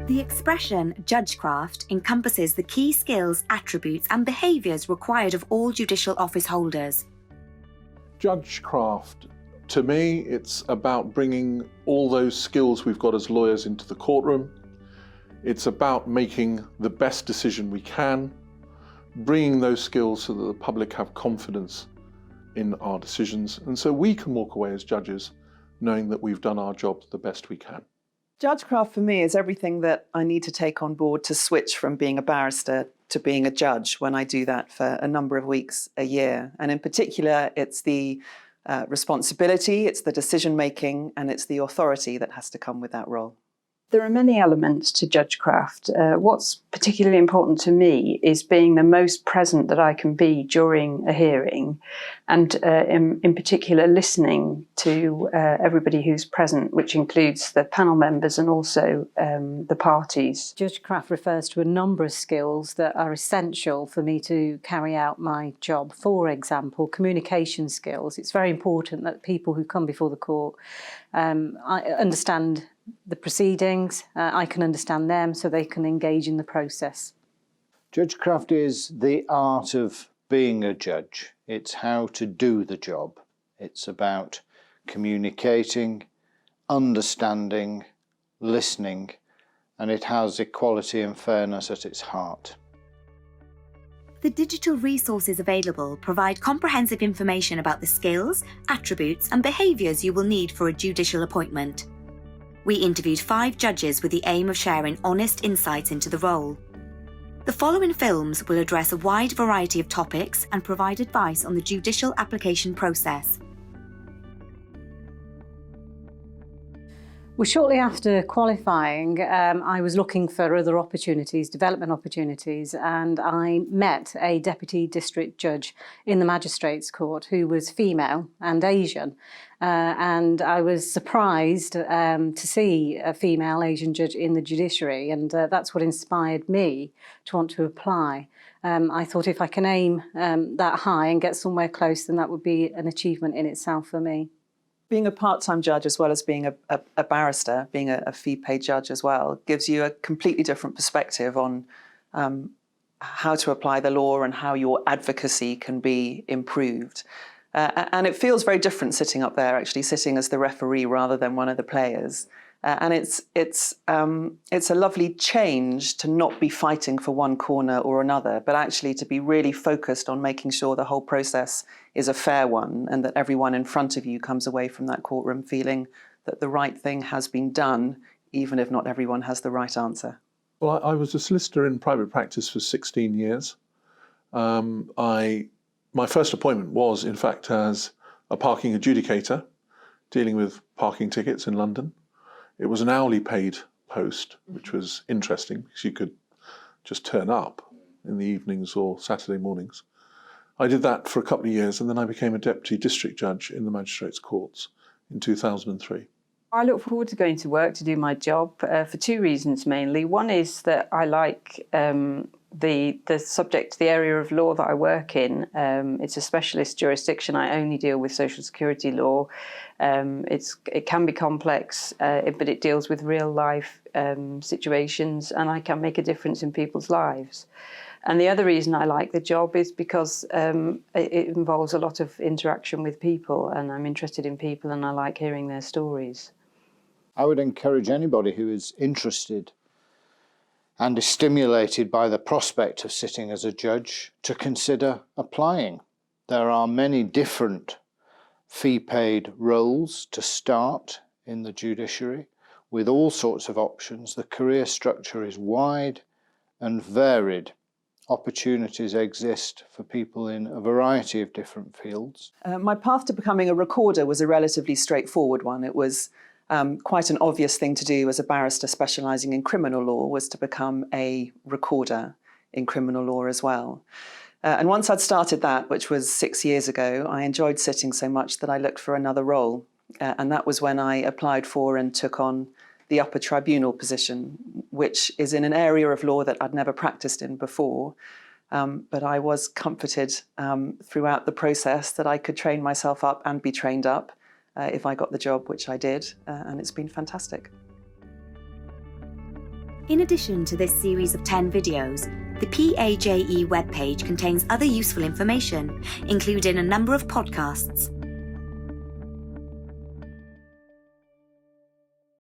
The expression Judgecraft encompasses the key skills, attributes and behaviours required of all judicial office holders. Judgecraft, to me, it's about bringing all those skills we've got as lawyers into the courtroom. It's about making the best decision we can, bringing those skills so that the public have confidence in our decisions, and so we can walk away as judges knowing that we've done our job the best we can. Judgecraft for me is everything that I need to take on board to switch from being a barrister to being a judge when I do that for a number of weeks a year. And in particular, it's the responsibility, it's the decision-making, and it's the authority that has to come with that role. There are many elements to Judgecraft. What's particularly important to me is being the most present that I can be during a hearing, and in particular listening to everybody who's present, which includes the panel members and also the parties. Judgecraft refers to a number of skills that are essential for me to carry out my job. For example, communication skills. It's very important that people who come before the court understand the proceedings, I can understand them so they can engage in the process. Judgecraft is the art of being a judge. It's how to do the job. It's about communicating, understanding, listening, and it has equality and fairness at its heart. The digital resources available provide comprehensive information about the skills, attributes and behaviours you will need for a judicial appointment. We interviewed 5 judges with the aim of sharing honest insights into the role. The following films will address a wide variety of topics and provide advice on the judicial application process. Well, shortly after qualifying, I was looking for other opportunities, development opportunities, and I met a deputy district judge in the magistrates' court who was female and Asian. And I was surprised to see a female Asian judge in the judiciary, and that's what inspired me to want to apply. I thought if I can aim that high and get somewhere close, then that would be an achievement in itself for me. Being a part-time judge as well as being a barrister, being a fee-paid judge as well, gives you a completely different perspective on how to apply the law and how your advocacy can be improved. And it feels very different sitting up there, actually sitting as the referee rather than one of the players. And it's a lovely change to not be fighting for one corner or another, but actually to be really focused on making sure the whole process is a fair one and that everyone in front of you comes away from that courtroom feeling that the right thing has been done, even if not everyone has the right answer. Well, I was a solicitor in private practice for 16 years. My first appointment was, in fact, as a parking adjudicator, dealing with parking tickets in London. It was an hourly paid post, which was interesting because you could just turn up in the evenings or Saturday mornings. I did that for a couple of years, and then I became a deputy district judge in the magistrates' courts in 2003. I look forward to going to work to do my job for 2 reasons mainly. One is that I like the subject, the area of law that I work in. It's a specialist jurisdiction. I only deal with social security law. It can be complex, but it deals with real life situations, and I can make a difference in people's lives. And the other reason I like the job is because it involves a lot of interaction with people, and I'm interested in people and I like hearing their stories. I would encourage anybody who is interested and is stimulated by the prospect of sitting as a judge to consider applying. There are many different fee-paid roles to start in the judiciary with all sorts of options. The career structure is wide and varied. Opportunities exist for people in a variety of different fields. My path to becoming a recorder was a relatively straightforward one. It was quite an obvious thing to do as a barrister specialising in criminal law, was to become a recorder in criminal law as well. And once I'd started that, which was 6 years ago, I enjoyed sitting so much that I looked for another role. And that was when I applied for and took on the upper tribunal position, which is in an area of law that I'd never practiced in before. But I was comforted throughout the process that I could train myself up and be trained up if I got the job, which I did, and it's been fantastic. In addition to this series of 10 videos, the PAJE webpage contains other useful information, including a number of podcasts,